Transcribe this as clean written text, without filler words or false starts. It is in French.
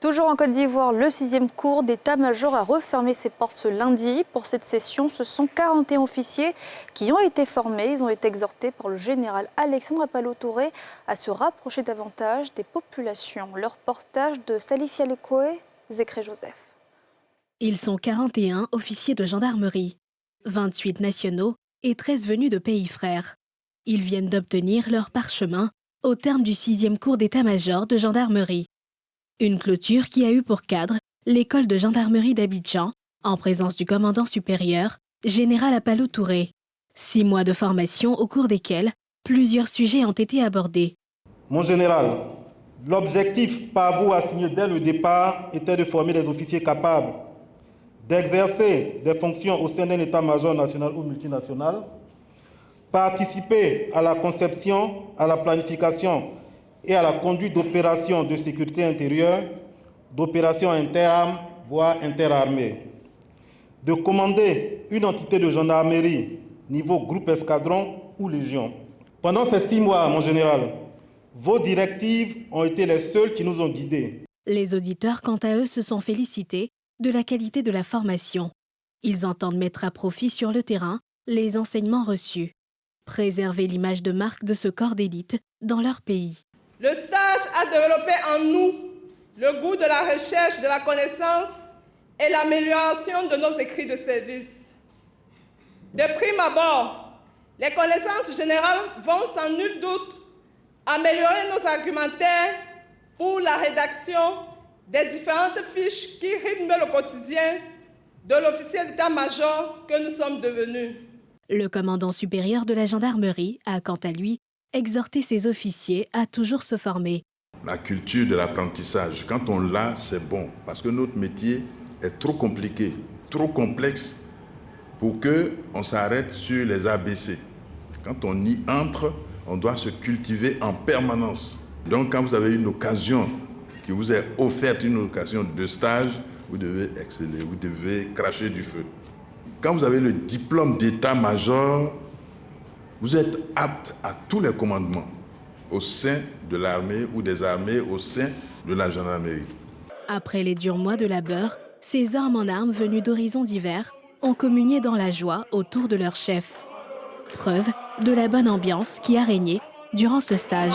Toujours en Côte d'Ivoire, le 6e cours d'état-major a refermé ses portes ce lundi. Pour cette session, ce sont 41 officiers qui ont été formés. Ils ont été exhortés par le général Alexandre Appalo-Touré à se rapprocher davantage des populations. Le reportage de Salif Yalekoé, Zécré Joseph. Ils sont 41 officiers de gendarmerie, 28 nationaux et 13 venus de pays frères. Ils viennent d'obtenir leur parchemin au terme du 6e cours d'état-major de gendarmerie. Une clôture qui a eu pour cadre l'école de gendarmerie d'Abidjan, en présence du commandant supérieur, général Appalo-Touré. 6 mois de formation au cours desquels plusieurs sujets ont été abordés. Mon général, l'objectif par vous assigné dès le départ était de former des officiers capables d'exercer des fonctions au sein d'un état-major national ou multinational, participer à la conception, à la planification et à la conduite d'opérations de sécurité intérieure, d'opérations interarmes, voire interarmées, de commander une entité de gendarmerie niveau groupe escadron ou légion. Pendant ces 6 mois, mon général, vos directives ont été les seules qui nous ont guidés. Les auditeurs, quant à eux, se sont félicités de la qualité de la formation. Ils entendent mettre à profit sur le terrain les enseignements reçus, préserver l'image de marque de ce corps d'élite dans leur pays. Le stage a développé en nous le goût de la recherche, de la connaissance et l'amélioration de nos écrits de service. De prime abord, les connaissances générales vont sans nul doute améliorer nos argumentaires pour la rédaction des différentes fiches qui rythment le quotidien de l'officier d'état-major que nous sommes devenus. Le commandant supérieur de la gendarmerie a, quant à lui, exhorté ses officiers à toujours se former. La culture de l'apprentissage, quand on l'a, c'est bon, parce que notre métier est trop compliqué, trop complexe pour qu'on s'arrête sur les ABC. Quand on y entre, on doit se cultiver en permanence. Donc quand vous avez une occasion qui vous est offerte, une occasion de stage, vous devez exceller, vous devez cracher du feu. Quand vous avez le diplôme d'état-major, vous êtes apte à tous les commandements au sein de l'armée ou des armées, au sein de la gendarmerie. Après les durs mois de labeur, ces hommes en armes venus d'horizons divers ont communié dans la joie autour de leur chef. Preuve de la bonne ambiance qui a régné durant ce stage.